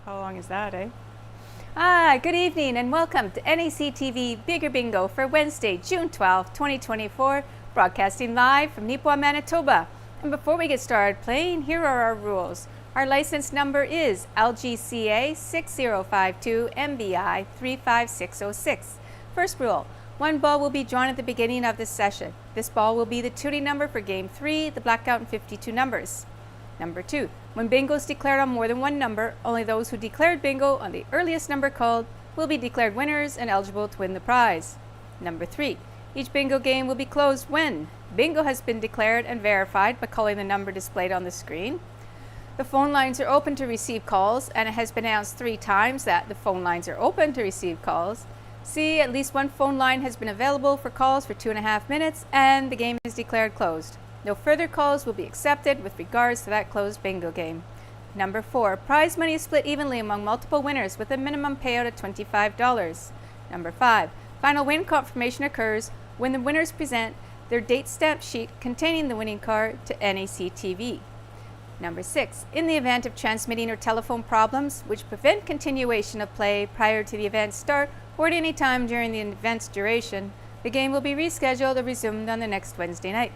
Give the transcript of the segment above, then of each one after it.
How long is that, eh? Good evening and welcome to NACTV Bigger Bingo for Wednesday, June 12, 2024, broadcasting live from Nipawin, Manitoba. And before we get started playing, here are our rules. Our license number is LGCA 6052 MBI 35606. First rule, one ball will be drawn at the beginning of this session. This ball will be the tuning number for Game 3, the blackout and 52 numbers. Number 2, when bingo is declared on more than one number, only those who declared bingo on the earliest number called will be declared winners and eligible to win the prize. Number 3, each bingo game will be closed when bingo has been declared and verified by calling the number displayed on the screen. The phone lines are open to receive calls, and it has been announced 3 times that the phone lines are open to receive calls. C, at least one phone line has been available for calls for 2.5 minutes, and the game is declared closed. No further calls will be accepted with regards to that closed bingo game. Number 4, prize money is split evenly among multiple winners with a minimum payout of $25. Number 5, final win confirmation occurs when the winners present their date stamp sheet containing the winning card to NACTV. Number 6, in the event of transmitting or telephone problems which prevent continuation of play prior to the event's start or at any time during the event's duration, the game will be rescheduled or resumed on the next Wednesday night.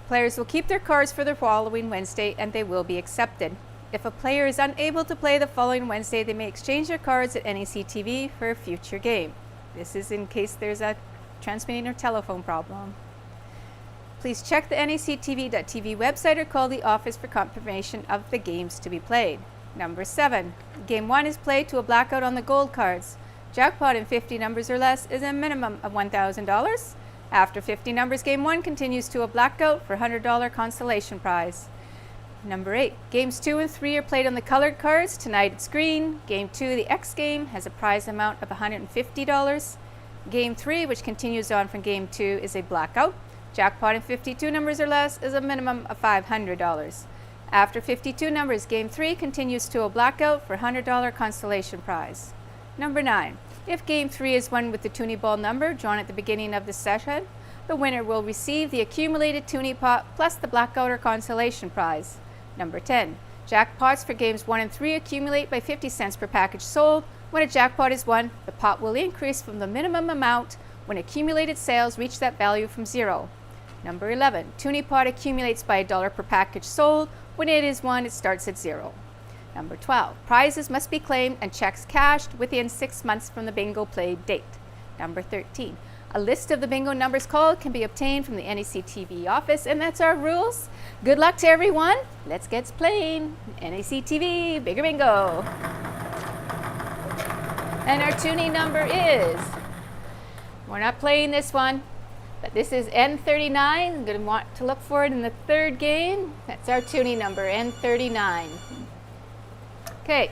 Players will keep their cards for the following Wednesday and they will be accepted. If a player is unable to play the following Wednesday, they may exchange their cards at NACTV for a future game. This is in case there's a transmitting or telephone problem. Please check the NACTV.tv website or call the office for confirmation of the games to be played. Number 7, Game 1 is played to a blackout on the gold cards. Jackpot in 50 numbers or less is a minimum of $1,000. After 50 numbers, Game 1 continues to a blackout for $100 consolation prize. Number 8, Games 2 and 3 are played on the colored cards. Tonight it's green. Game 2, the X game, has a prize amount of $150. Game 3, which continues on from Game 2, is a blackout. Jackpot in 52 numbers or less is a minimum of $500. After 52 numbers, Game 3 continues to a blackout for $100 consolation prize. Number 9, if Game 3 is won with the toonie ball number drawn at the beginning of the session, the winner will receive the accumulated toonie pot plus the blackout or consolation prize. Number 10, jackpots for Games 1 and 3 accumulate by 50 cents per package sold. When a jackpot is won, the pot will increase from the minimum amount when accumulated sales reach that value from 0. Number 11, toonie pot accumulates by $1 per package sold. When it is won, it starts at 0. Number 12, prizes must be claimed and checks cashed within 6 months from the bingo played date. Number 13, a list of the bingo numbers called can be obtained from the NACTV office, and that's our rules. Good luck to everyone. Let's get playing. NACTV, Bigger Bingo. And our tuning number is, we're not playing this one, but this is N39. I'm going to want to look for it in the third game. That's our tuning number, N39. Okay.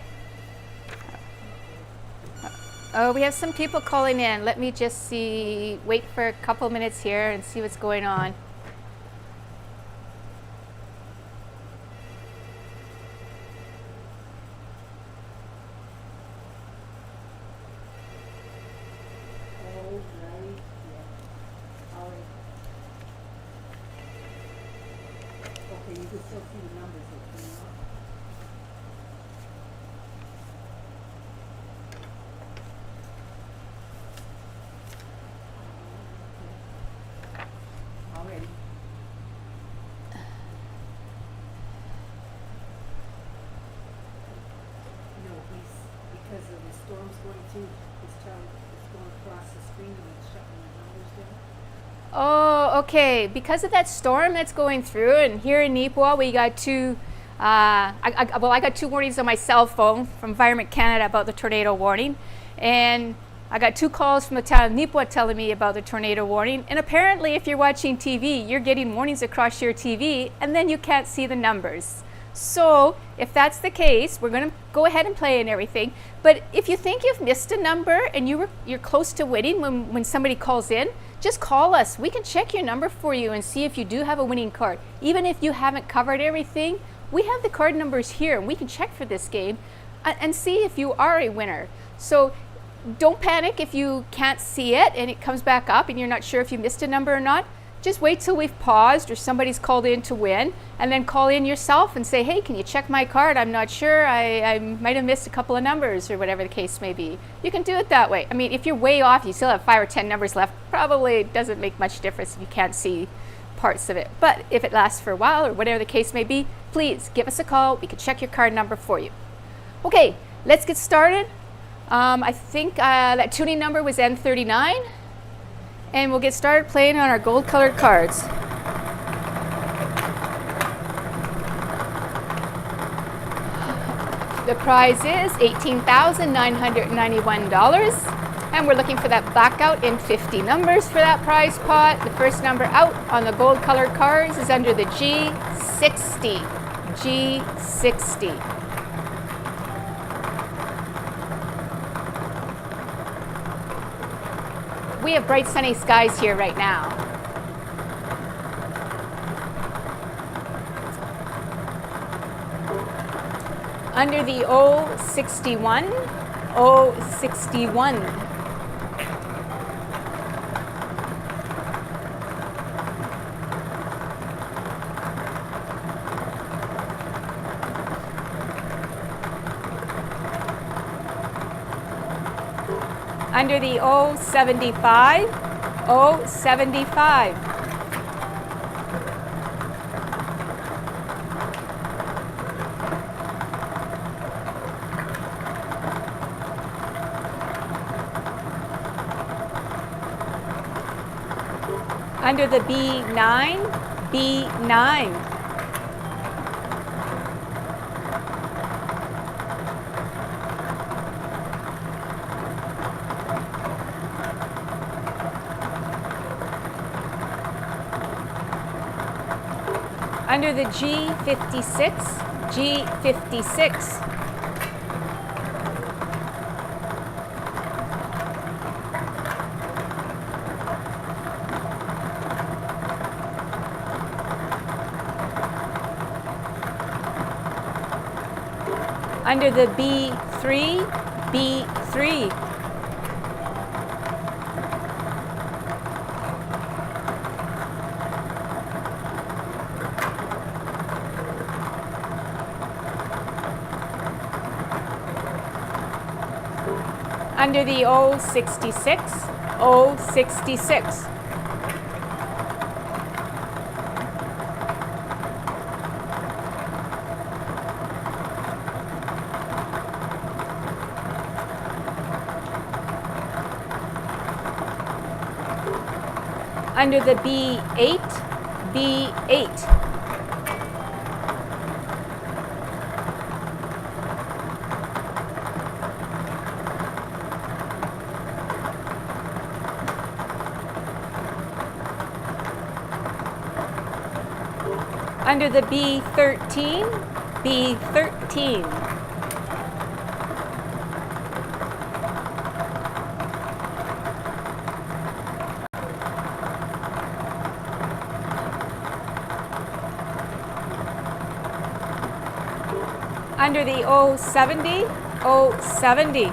Oh, we have some people calling in. Let me just wait for a couple minutes here and see what's going on. Okay, you can still see the numbers that came up. Already. No, because of the storms going through, it's going across the screen and it's shutting the numbers down. Oh, okay. Because of that storm that's going through, and here in Nipawin, we got I got 2 warnings on my cell phone from Environment Canada about the tornado warning, and I got 2 calls from the town of Nipawin telling me about the tornado warning. And apparently, if you're watching TV, you're getting warnings across your TV, and then you can't see the numbers. So if that's the case, we're going to go ahead and play and everything. But if you think you've missed a number and you're close to winning when somebody calls in, just call us. We can check your number for you and see if you do have a winning card. Even if you haven't covered everything, we have the card numbers here and we can check for this game and see if you are a winner. So don't panic if you can't see it and it comes back up and you're not sure if you missed a number or not. just wait till we've paused or somebody's called in to win, and then call in yourself and say, hey, can you check my card? I'm not sure. I might have missed a couple of numbers, or whatever the case may be. You can do it that way. I mean, if you're way off, you still have 5 or 10 numbers left, probably doesn't make much difference if you can't see parts of it. But if it lasts for a while or whatever the case may be, please give us a call. We can check your card number for you. Okay, let's get started. I think that tuning number was N39. And we'll get started playing on our gold colored cards. The prize is $18,991. And we're looking for that blackout in 50 numbers for that prize pot. The first number out on the gold colored cards is under the G60. G60. We have bright sunny skies here right now. Under the O61, O61. Under the O75, O75. Under the B9, B9. Under the G56, G56. Under the B3, B3. Under the O66, O66. Under the B8, B8. Under the B13, B13. Under the O70, O70.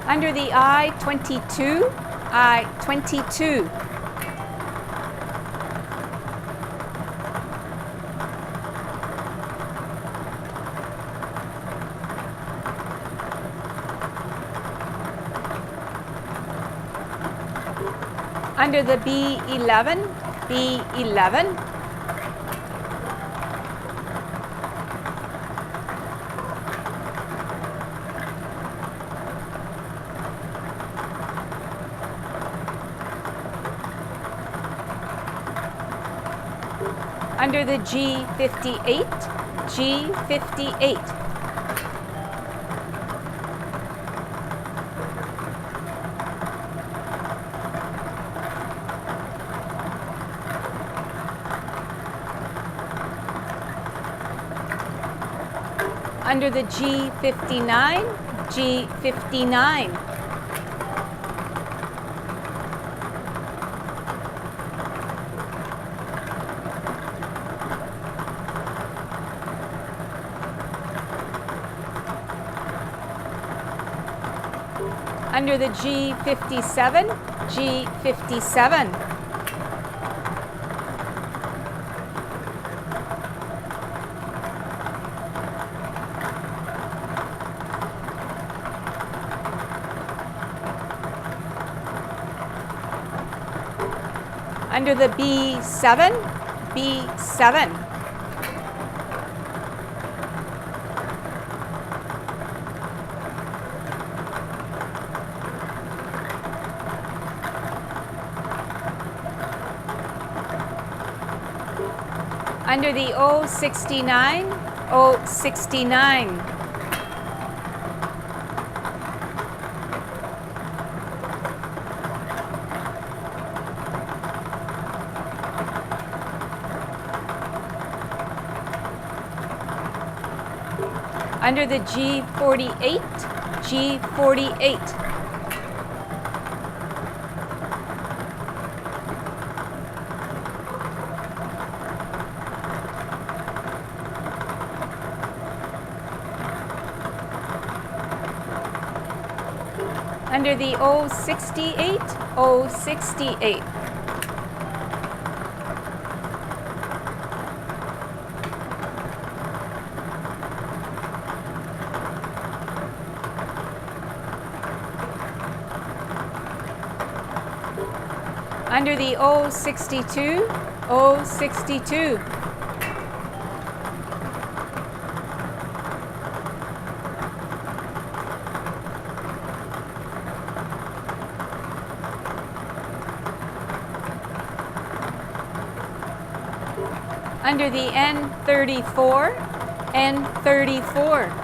Under the I22, I22. Under the B11, B11. Under the G58, G58. Under the G59, G59. Under the G57, G57. Under the B7, B7. Under the O69, O69. Under the G48, G48. Under the O68, O68. Under the O62, O62. Under the N34, N34.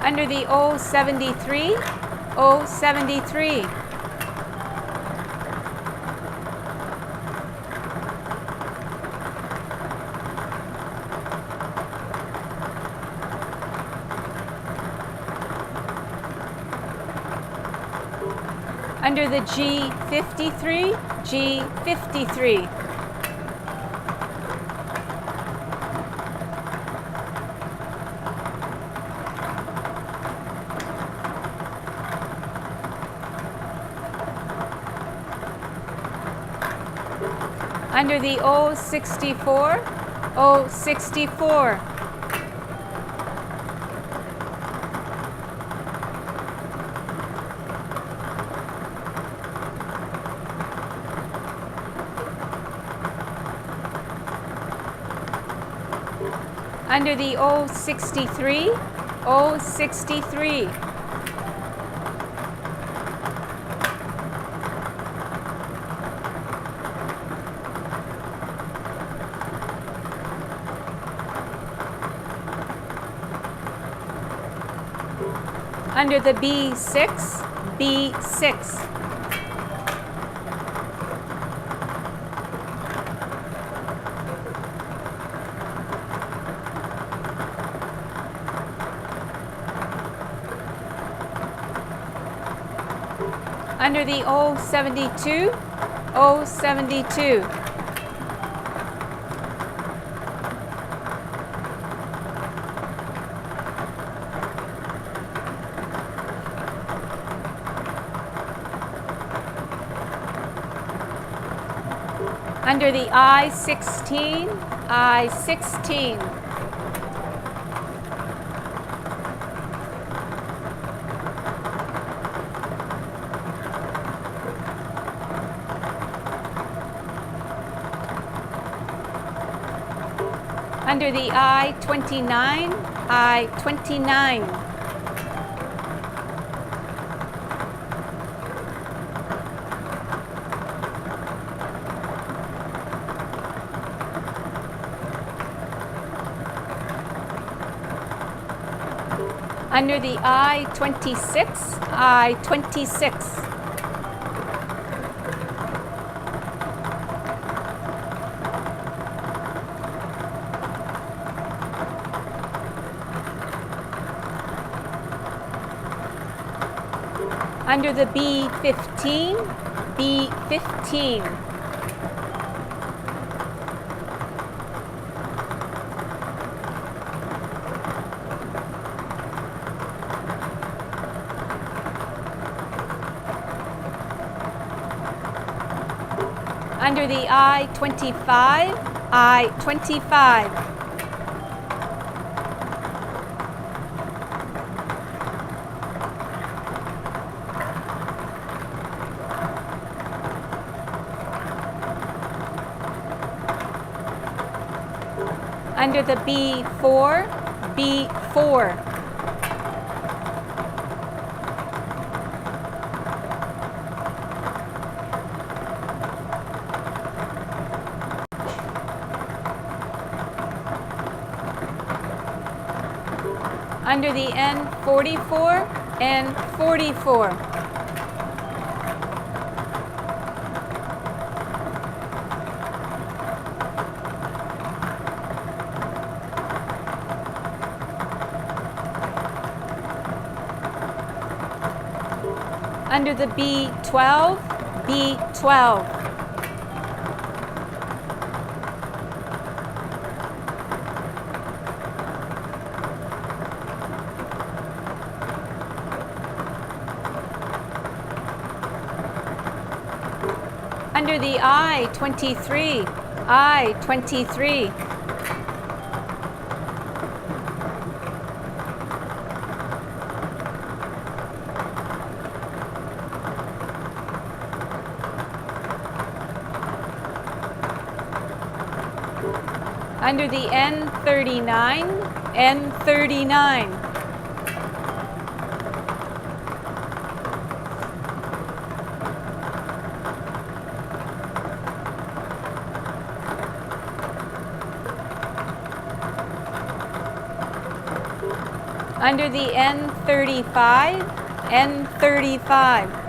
Under the O73, O73. Under the G53, G53. Under the O64, O64. Under the O63, O63. Under the B6, B6. Under the O72, O72. Under the I16, I16. Under the I29, I29. Under the I26, I26. Under the B15, B15. Under the I-25, I-25. Under the B4, B4. Under the N44, N44. Under the B12, B12. Under the I-23, I-23. Under the N39, N39. Under the N35, N35.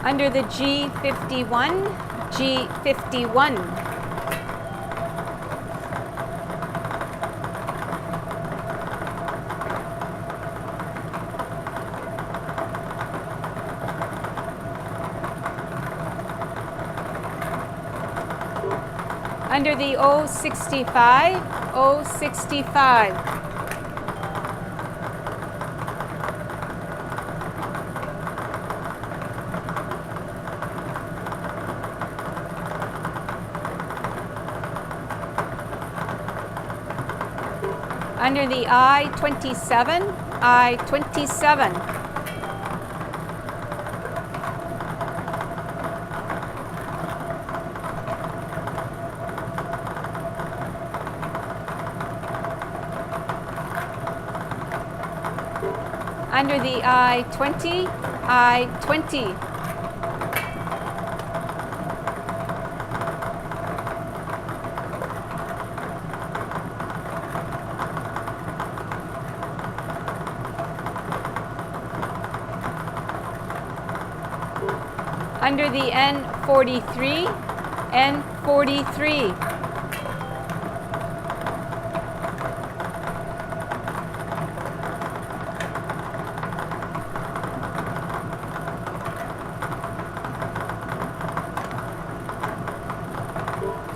Under the G51, G51. Under the O65, O65. Under the I-27, I-27. Under the I-20, I-20. Under the N43, N43.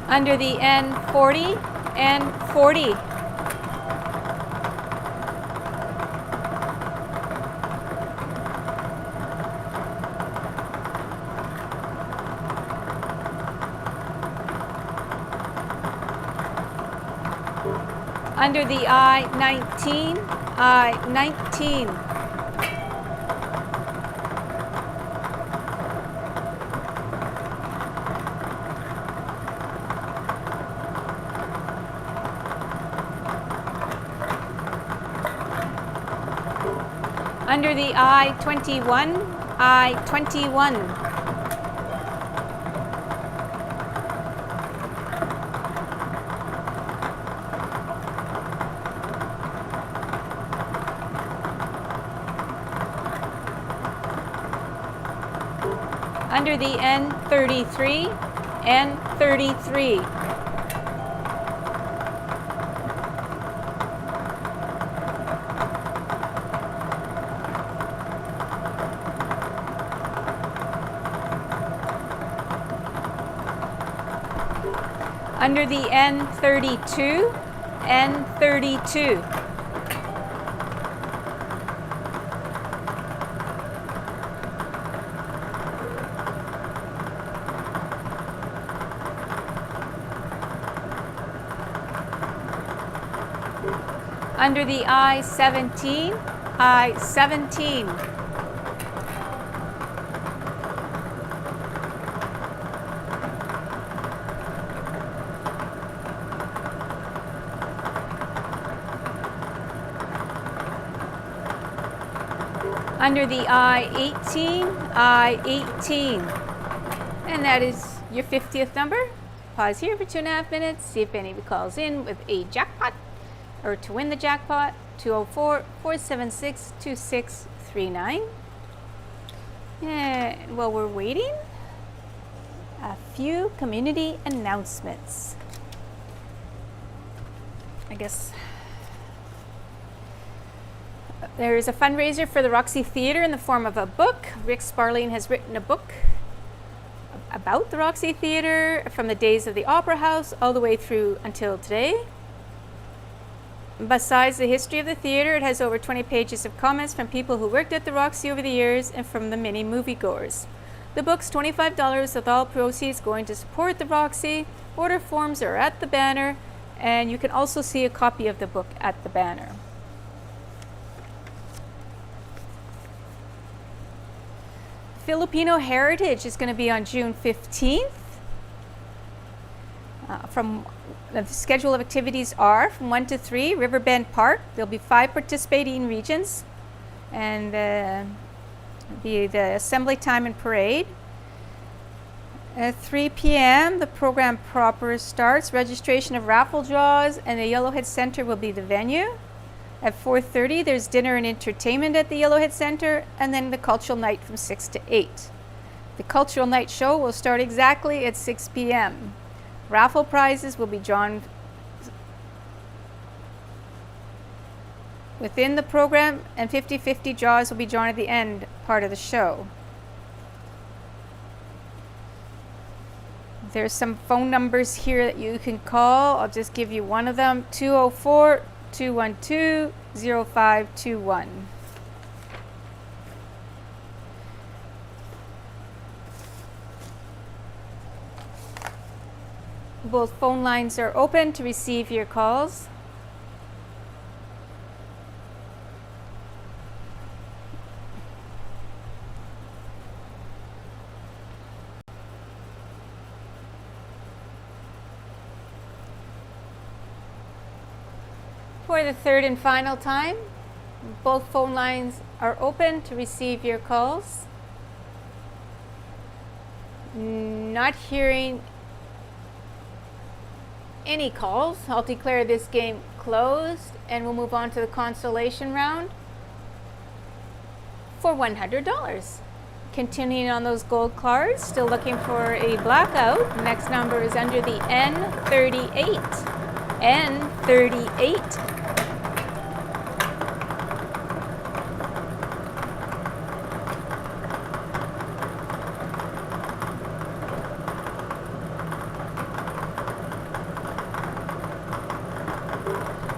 Under the N40, N40. Under the I-19, I-19. Under the I-21, I-21. Under the N33, N33. Under the N32, N32. Under the I-17, I-17. Under the I-18, I-18. And that is your 50th number. Pause here for 2.5 minutes, see if anybody calls in with a jackpot or to win the jackpot. 204-476-2639. And while we're waiting, a few community announcements. I guess there is a fundraiser for the Roxy Theatre in the form of a book. Rick Sparling has written a book about the Roxy Theatre from the days of the Opera House all the way through until today. Besides the history of the theatre, it has over 20 pages of comments from people who worked at the Roxy over the years and from the many moviegoers. The book's $25 with all proceeds going to support the Roxy. Order forms are at the banner, and you can also see a copy of the book at the banner. Filipino Heritage is going to be on June 15th. From the schedule of activities are from 1 to 3, Riverbend Park. There'll be 5 participating regions, and be the assembly time and parade. At 3 p.m., the program proper starts. Registration of raffle draws and the Yellowhead Center will be the venue. At 4:30, there's dinner and entertainment at the Yellowhead Center, and then the cultural night from 6 to 8. The cultural night show will start exactly at 6 p.m. Raffle prizes will be drawn within the program, and 50-50 draws will be drawn at the end part of the show. There's some phone numbers here that you can call. I'll just give you one of them, 204-212-0521. Both phone lines are open to receive your calls. For the third and final time, both phone lines are open to receive your calls. Not hearing any calls, I'll declare this game closed, and we'll move on to the consolation round for $100. Continuing on those gold cards, still looking for a blackout. Next number is under the N38. N38.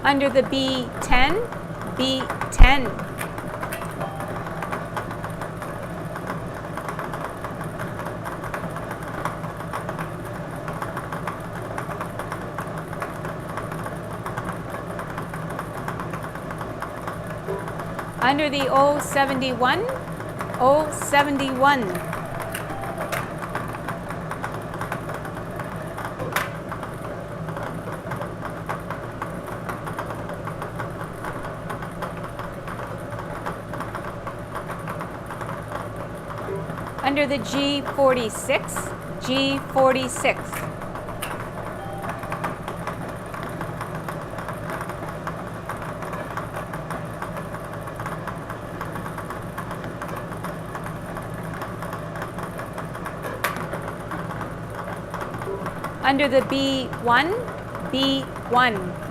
Under the B10, B10. Under the O71, O71. Under the G46, G46. Under the B1, B1.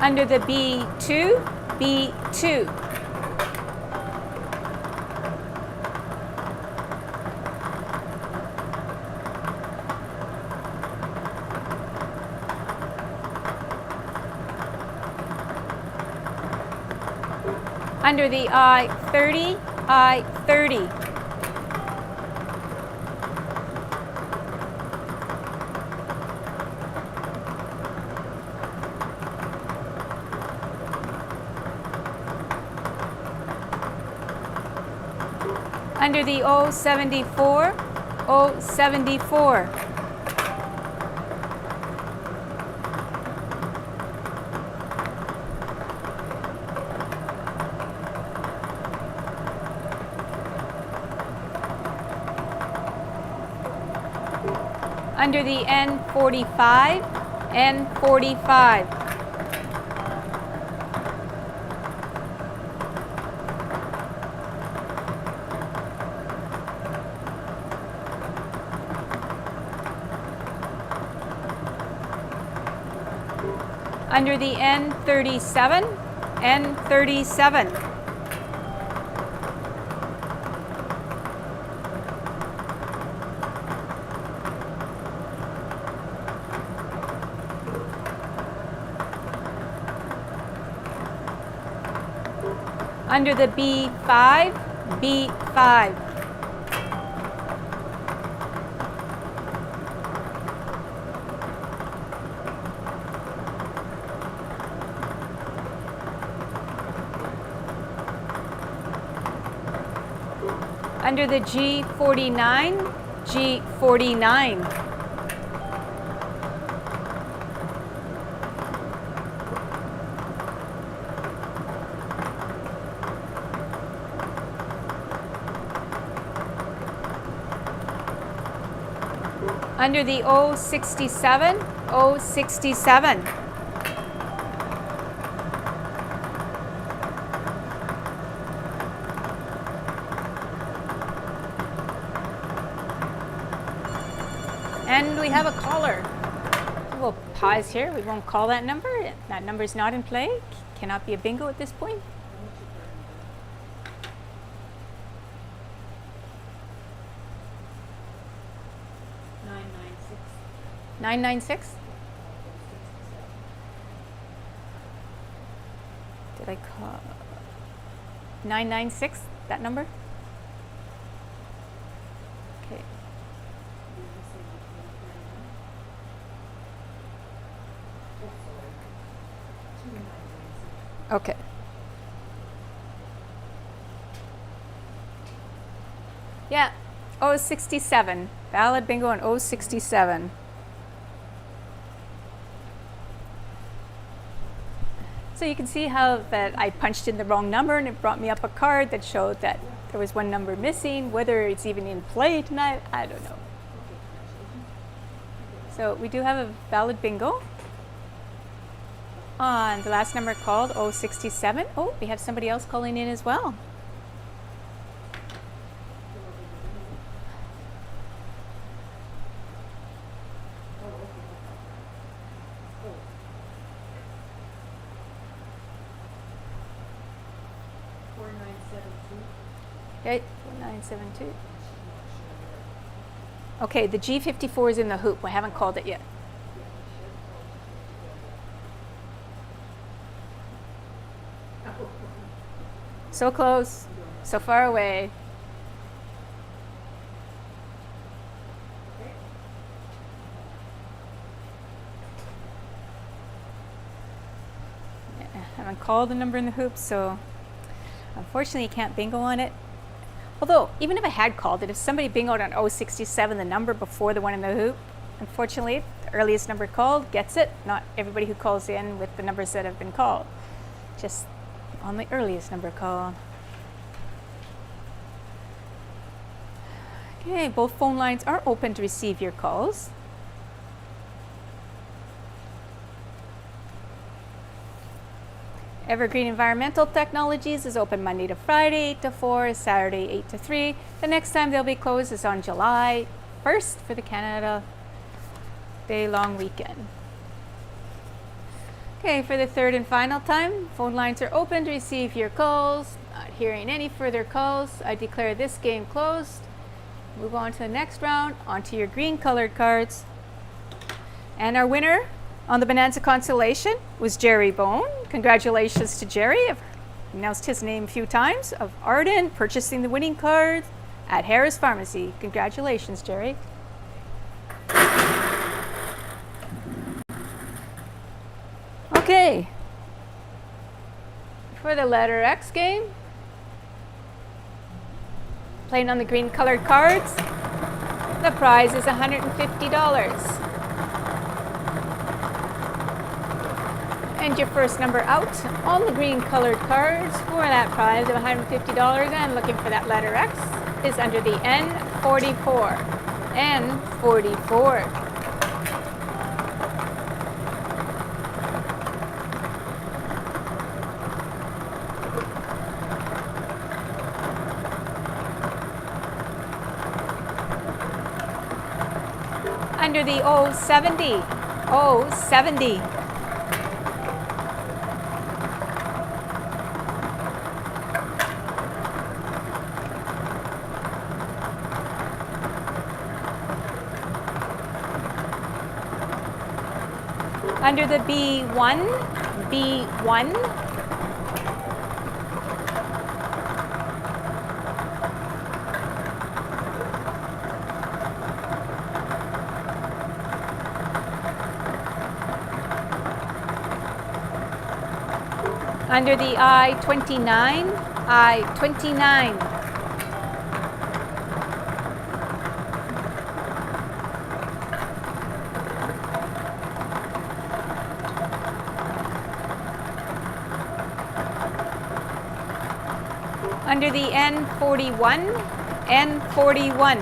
Under the B2, B2. Under the I30, I30. Under the O74, O74. Under the N45, N45. Under the N37, N37. Under the B5, B5. Under the G49, G49. Under the O67, O67. And we have a caller. We'll pause here. We won't call that number. That number is not in play. Cannot be a bingo at this point. Nine nine six. Did I call 996? That number? Okay. Okay. Yeah, 067. Valid bingo on 067. So you can see how that I punched in the wrong number and it brought me up a card that showed that there was one number missing. Whether it's even in play tonight, I don't know. So we do have a valid bingo on the last number called 067. Oh, we have somebody else calling in as well. Okay, 4972. Okay, the G54 is in the hoop. We haven't called it yet. So close, so far away. I haven't called the number in the hoop, so unfortunately you can't bingo on it. Although, even if I had called it, if somebody bingoed on 067, the number before the one in the hoop, unfortunately, the earliest number called gets it. Not everybody who calls in with the numbers that have been called. Just on the earliest number called. Okay, both phone lines are open to receive your calls. Evergreen Environmental Technologies is open Monday to Friday, 8 to 4, Saturday, 8 to 3. The next time they'll be closed is on July 1st for the Canada Day long weekend. Okay, for the third and final time, phone lines are open to receive your calls. Not hearing any further calls, I declare this game closed. Move on to the next round, onto your green colored cards. And our winner on the Bonanza Constellation was Jerry Bone. Congratulations to Jerry. I've announced his name a few times, of Arden, purchasing the winning cards at Harris Pharmacy. Congratulations, Jerry. Okay, for the letter X game, playing on the green colored cards, the prize is $150. And your first number out on the green colored cards for that prize of $150 and looking for that letter X is under the N44. N44. Under the O70. O70. Under the B1, B1. Under the I-29, I-29. Under the N41, N41.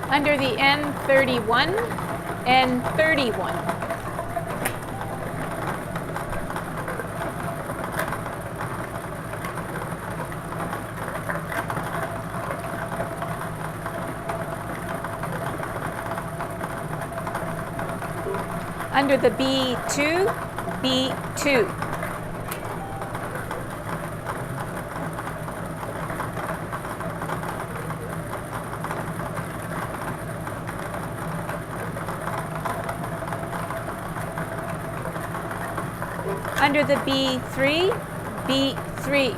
Under the N31, N31. Under the B2, B2. Under the B3, B3.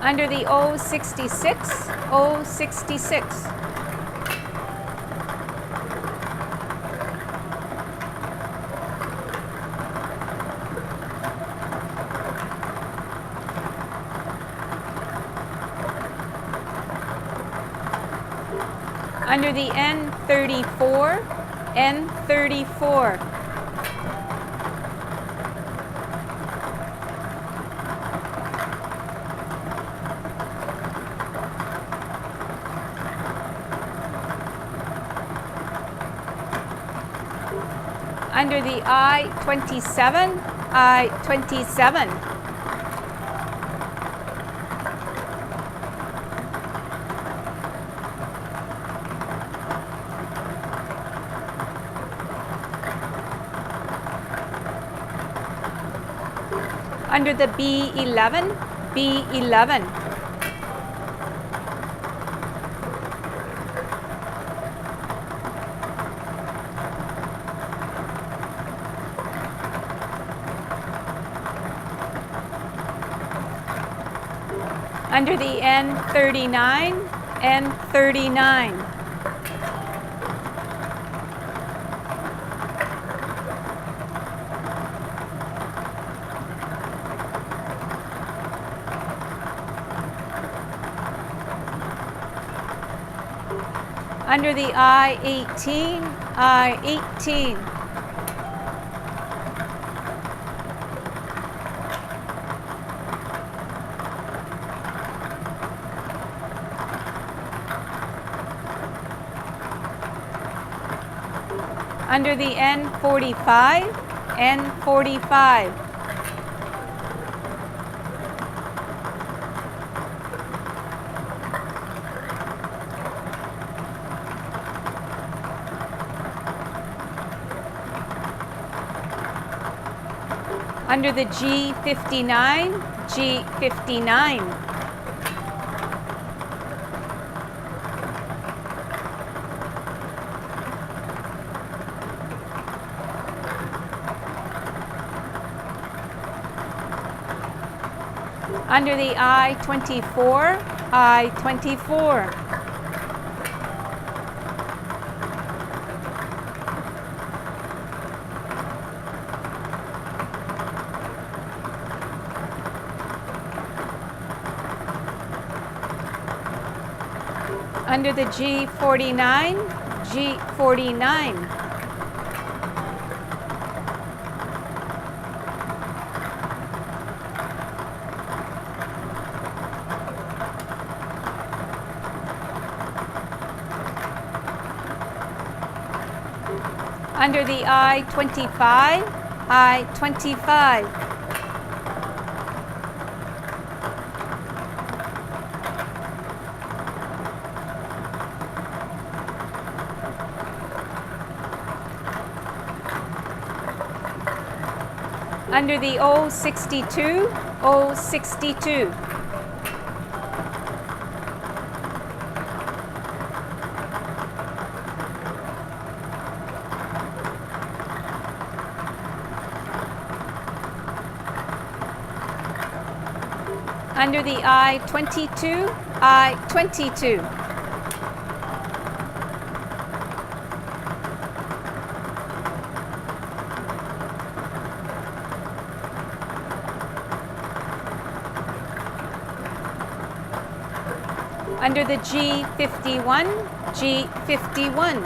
Under the O66, O66. Under the N34, N34. Under the I-27, I-27. Under the B11, B11. Under the N39, N39. Under the I-18, I-18. Under the N45, N45. Under the G59, G59. Under the I-24, I-24. Under the G49, G49. Under the I-25, I-25. Under the O62, O62. Under the I-22, I-22. Under the G51, G51.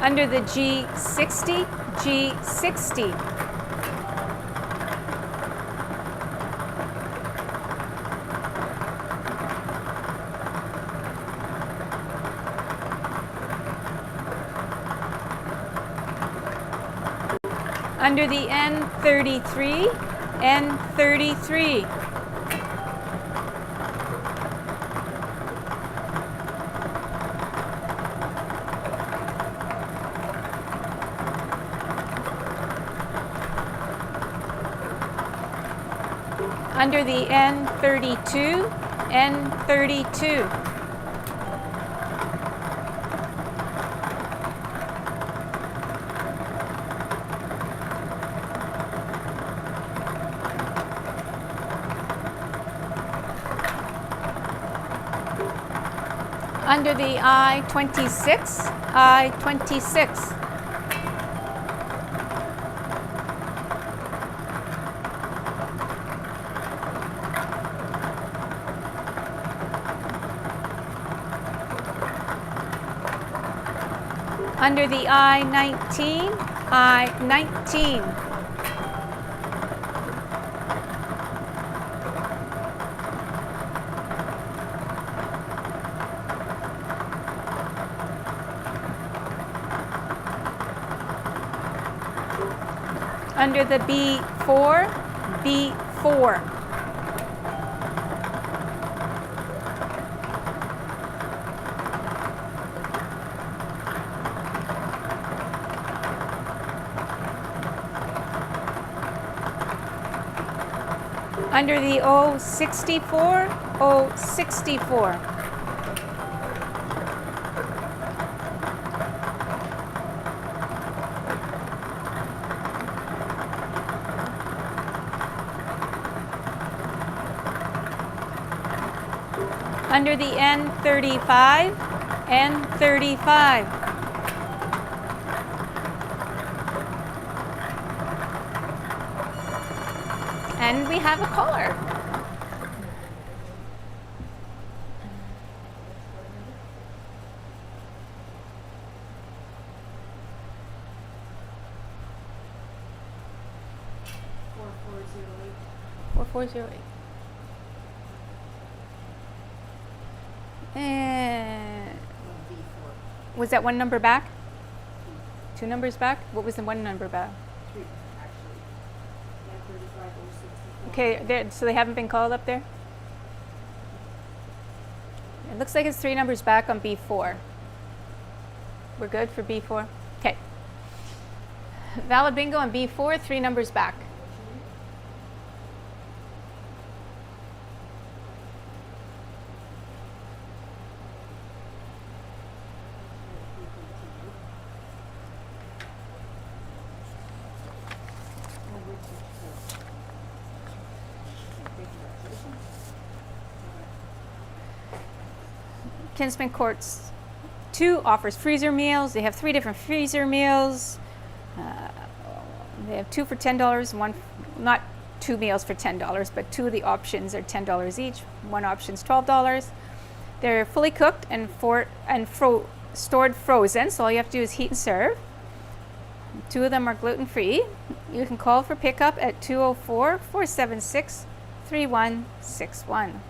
Under the G60, G60. Under the N33, N33. Under the N32, N32. Under the I-26, I-26. Under the I-19, I-19. Under the B4, B4. Under the O64, O64. Under the N35, N35. And we have a caller. Four 408. And was that one number back? Two numbers back? What was the one number back? Three, actually. 935 Okay, so they haven't been called up there? It looks like it's three numbers back on B4. We're good for B4? Okay. Valid bingo on B4, three numbers back. Kinsman Courts 2 offers freezer meals. They have 3 different freezer meals. They have 2 for $10, one, not 2 meals for $10, but 2 of the options are $10 each. One option's $12. They're fully cooked and stored frozen, so all you have to do is heat and serve. 2 of them are gluten-free. You can call for pickup at 204-476-3161.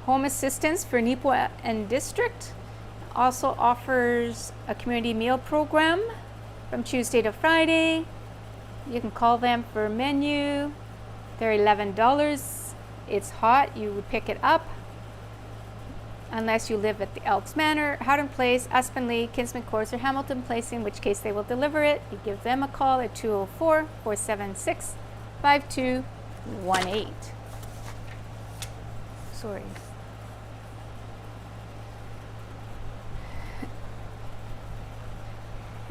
Home Assistance for Nipua and District also offers a community meal program from Tuesday to Friday. You can call them for a menu. They're $11. It's hot. You would pick it up unless you live at the Elks Manor, Howden Place, Aspen Lee, Kinsman Courts, or Hamilton Place, in which case they will deliver it. You give them a call at 204-476-5218. Sorry.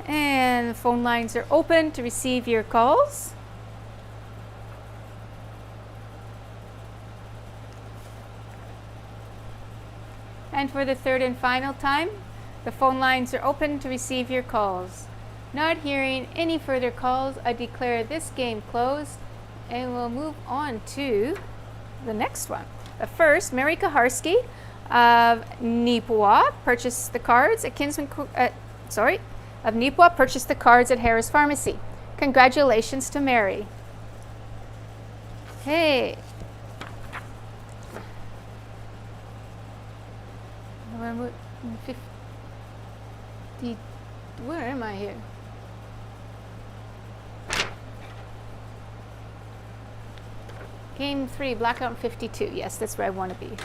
And the phone lines are open to receive your calls. And for the third and final time, the phone lines are open to receive your calls. Not hearing any further calls, I declare this game closed, and we'll move on to the next one. But first, Mary Kaharski of Nipua purchased the cards at of Nipua purchased the cards at Harris Pharmacy. Congratulations to Mary. Hey. Where am I here? Game 3, Blackout 52. Yes, that's where I want to be.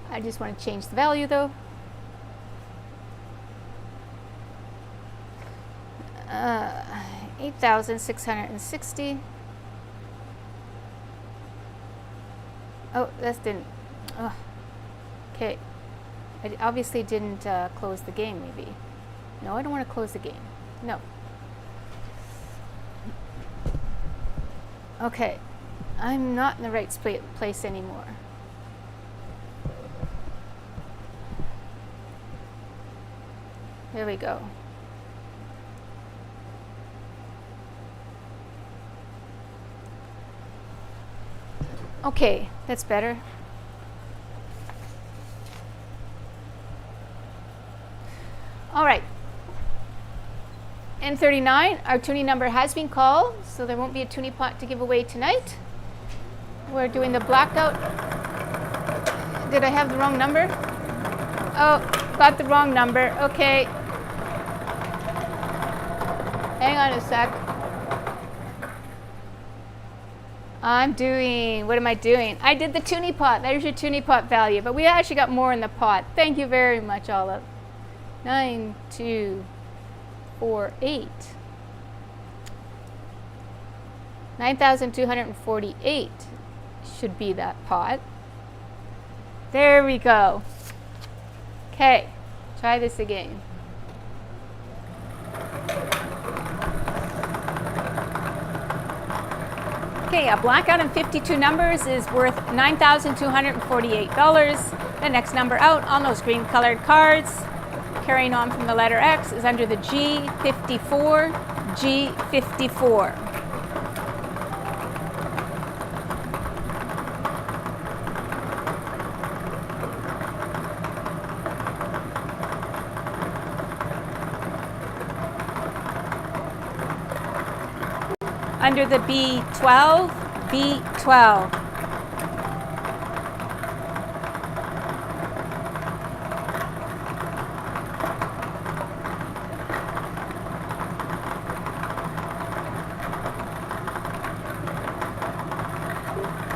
I just want to change the value though. 8,660. Oh, that didn't. Oh. Okay. I obviously didn't close the game, maybe. No, I don't want to close the game. No. Okay. I'm not in the right place anymore. There we go. Okay, that's better. All right. N39, our tuning number has been called, so there won't be a tuning pot to give away tonight. We're doing the blackout. Did I have the wrong number? Oh, got the wrong number. Okay. Hang on a sec. What am I doing? I did the tuning pot. There's your tuning pot value, but we actually got more in the pot. Thank you very much, Olive. 9,248. 9,248 should be that pot. There we go. Okay, try this again. Okay, a blackout in 52 numbers is worth $9,248. The next number out on those green colored cards, carrying on from the letter X, is under the G54, G54. Under the B12, B12.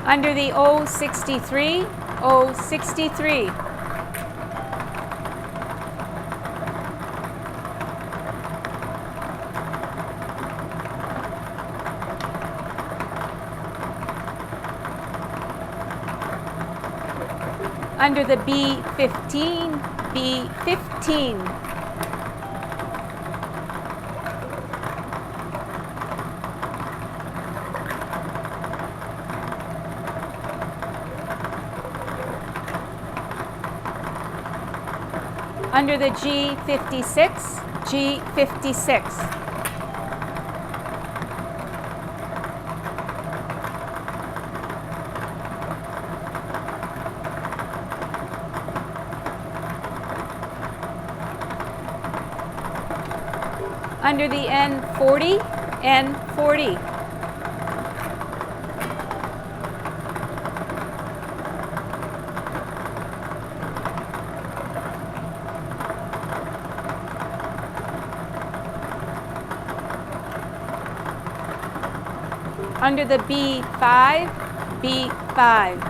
Under the O63, O63. Under the B15, B15. Under the G56, G56. Under the N40, N40. Under the B5, B5.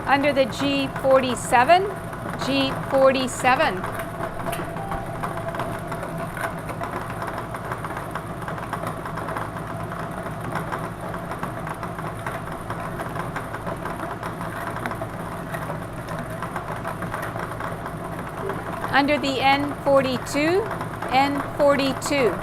Under the G47, G47. Under the N42, N42.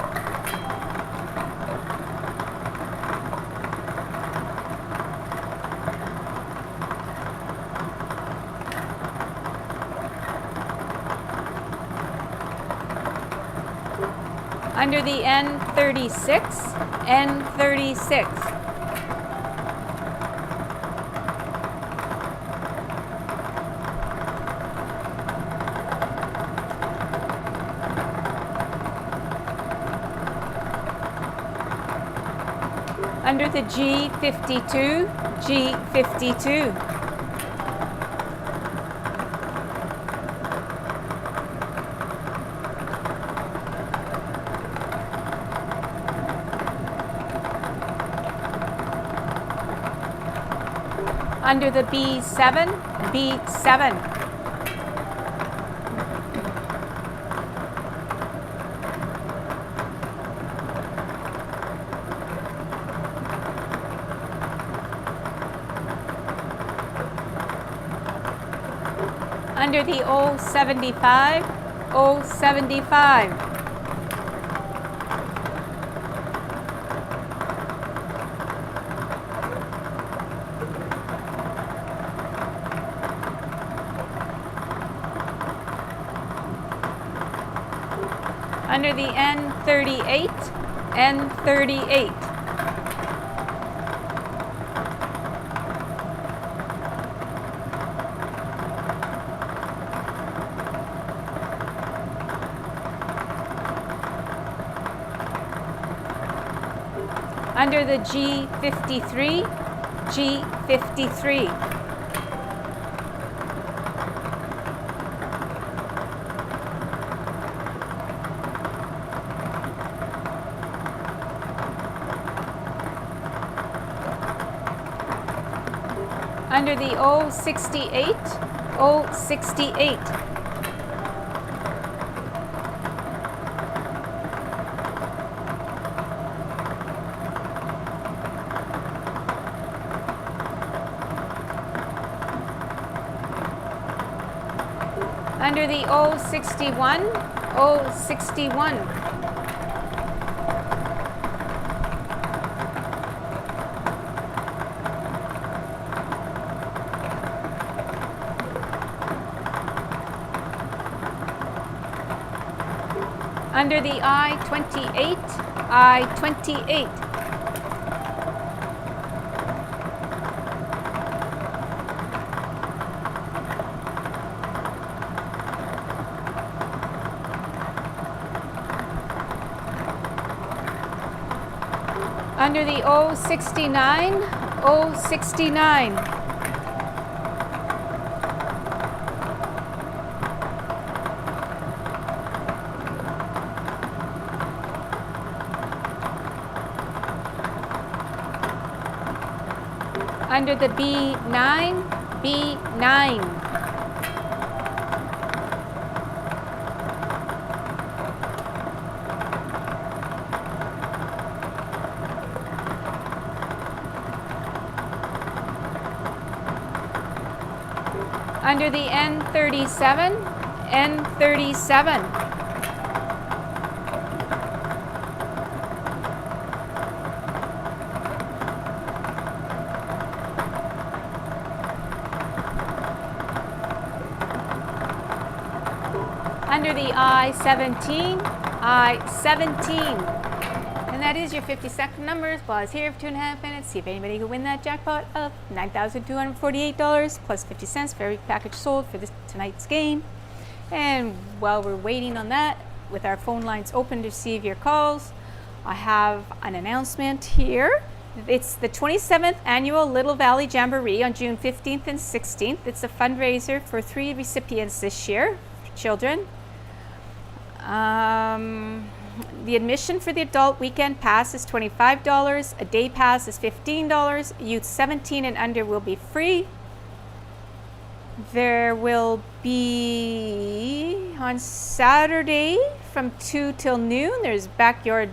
Under the N36, N36. Under the G52, G52. Under the B7, B7. Under the O75, O75. Under the N38, N38. Under the G53, G53. Under the O68, O68. Under the O61, O61. Under the I-28, I-28. Under the O69, O69. Under the B9, B9. Under the N37, N37. Under the I-17, I-17. And that is your 50-second numbers. Pause here for 2.5 minutes. See if anybody can win that jackpot of $9,248 plus 50 cents for every package sold for tonight's game. And while we're waiting on that, with our phone lines open to receive your calls, I have an announcement here. It's the 27th Annual Little Valley Jamboree on June 15th and 16th. It's a fundraiser for 3 recipients this year, children. The admission for the adult weekend pass is $25. A day pass is $15. Youth 17 and under will be free. There will be on Saturday from 2 till noon. There's Backyard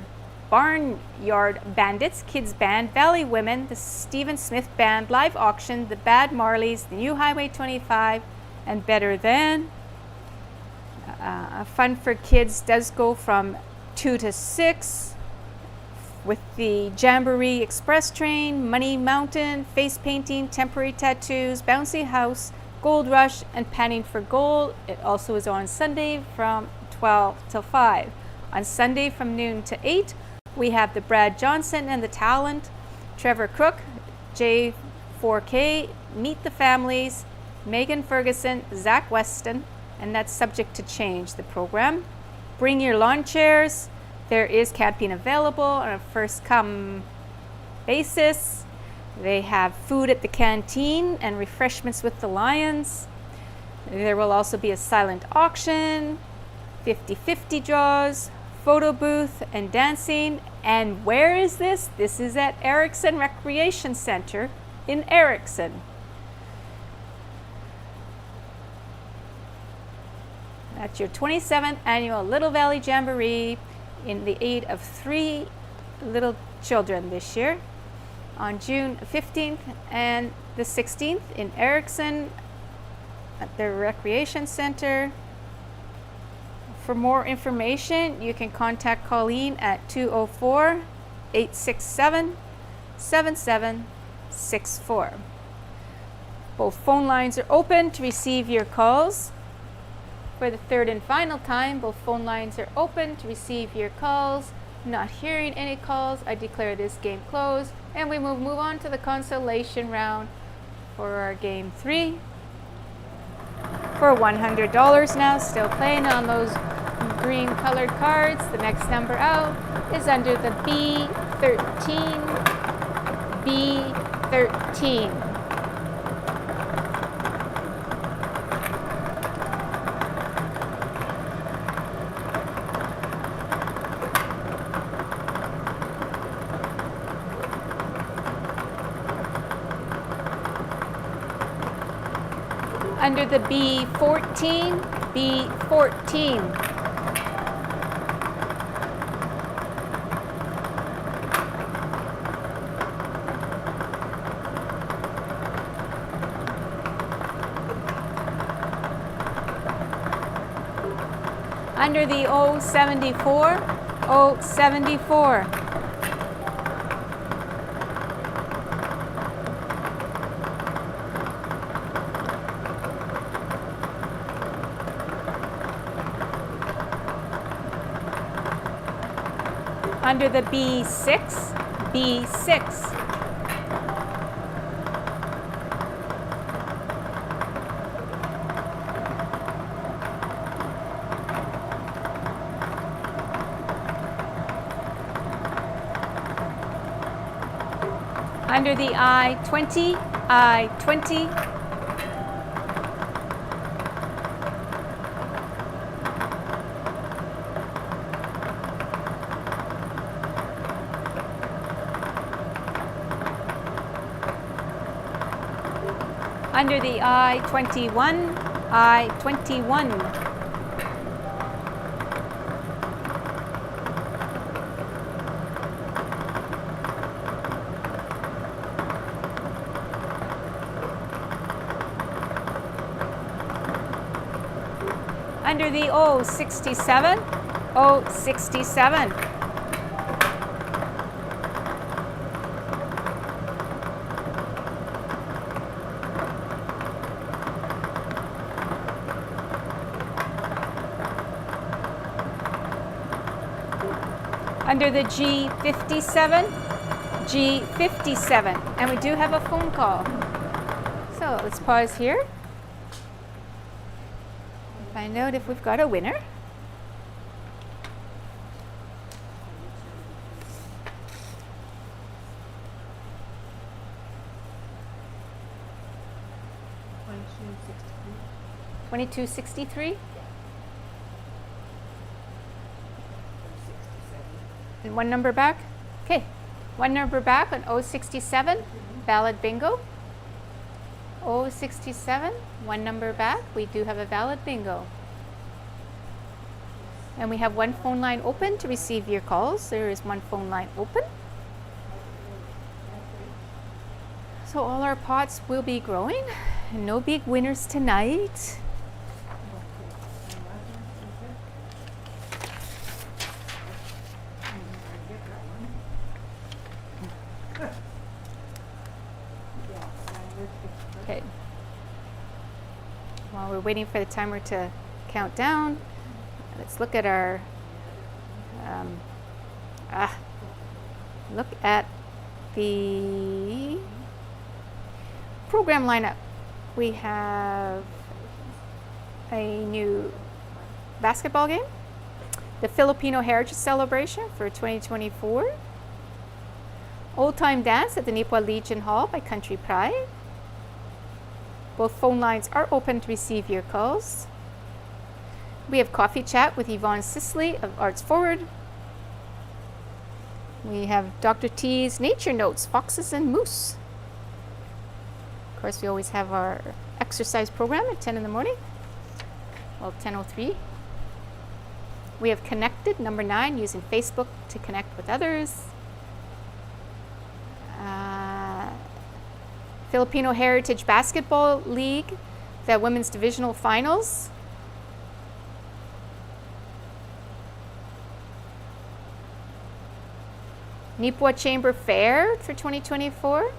Barnyard Bandits, Kids Band, Valley Women, the Stephen Smith Band, live auction, the Bad Marleys, the New Highway 25, and Better Than. Fun for Kids does go from 2 to 6 with the Jamboree Express Train, Money Mountain, face painting, temporary tattoos, bouncy house, gold rush, and panning for gold. It also is on Sunday from 12 till 5. On Sunday from noon to 8, we have the Brad Johnson and the Talent, Trevor Crook, J4K, Meet the Families, Megan Ferguson, Zach Weston, and that's subject to change, the program. Bring your lawn chairs. There is camping available on a first come basis. They have food at the canteen and refreshments with the Lions. There will also be a silent auction, 50-50 draws, photo booth, and dancing. And where is this? This is at Erickson Recreation Center in Erickson. That's your 27th Annual Little Valley Jamboree in the aid of 3 little children this year on June 15th and the 16th in Erickson at the Recreation Center. For more information, you can contact Colleen at 204-867-7764. Both phone lines are open to receive your calls. For the third and final time, both phone lines are open to receive your calls. Not hearing any calls, I declare this game closed. And we move on to the consolation round for our game 3. For $100 now, still playing on those green colored cards. The next number out is under the B13. B13. Under the B14, B14. Under the 074, 074. Under the B6, B6. Under the I-20, I-20. Under the I-21, I-21. Under the 067, 067. Under the G57, G57. And we do have a phone call. So let's pause here. Find out if we've got a winner. $22.63. And one number back. Okay, one number back on 067. Valid bingo. 067, one number back. We do have a valid bingo. And we have one phone line open to receive your calls. There is one phone line open. So all our pots will be growing. And no big winners tonight. Okay. While we're waiting for the timer to count down, let's look at our look at the program lineup. We have a new basketball game, the Filipino Heritage Celebration for 2024, Old Time Dance at the Nipua Legion Hall by Country Pride. Both phone lines are open to receive your calls. We have Coffee Chat with Yvonne Sisley of Arts Forward. We have Dr. T's Nature Notes, Foxes and Moose. Of course, we always have our exercise program at 10 in the morning. Well, 10:03. We have Connected, number 9, using Facebook to connect with others. Filipino Heritage Basketball League, the Women's Divisional Finals. Nipua Chamber Fair for 2024.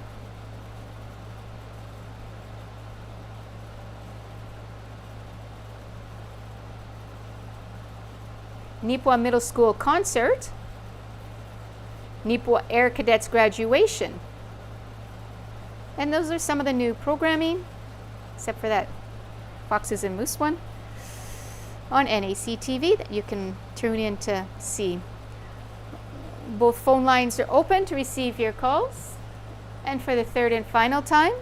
Nipua Middle School Concert. Nipua Air Cadets Graduation. And those are some of the new programming, except for that Foxes and Moose one on NACTV that you can tune in to see. Both phone lines are open to receive your calls. And for the third and final time,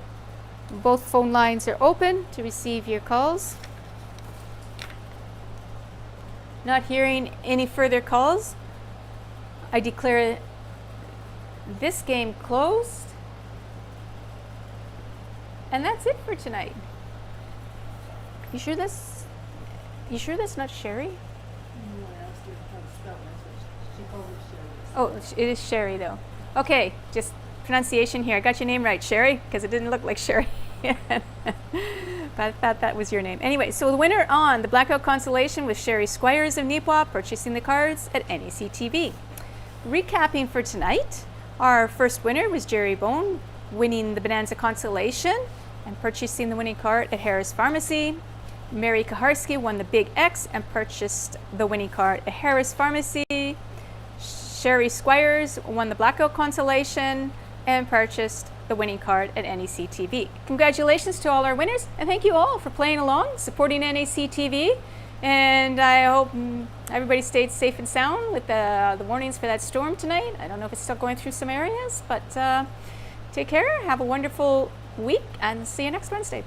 both phone lines are open to receive your calls. Not hearing any further calls, I declare this game closed. And that's it for tonight. You sure that's not Sherry? Oh, it is Sherry though. Okay, just pronunciation here. I got your name right, Sherry, because it didn't look like Sherry. That was your name. Anyway, so the winner on the Blackout Constellation was Sherry Squires of Neepawa, purchasing the cards at NACTV. Recapping for tonight, our first winner was Jerry Bone, winning the Bonanza Constellation and purchasing the winning card at Harris Pharmacy. Mary Kaharski won the Big X and purchased the winning card at Harris Pharmacy. Sherry Squires won the Blackout Constellation and purchased the winning card at NACTV. Congratulations to all our winners, and thank you all for playing along, supporting NACTV, and I hope everybody stayed safe and sound with the warnings for that storm tonight. I don't know if it's still going through some areas, but take care, have a wonderful week, and see you next Wednesday.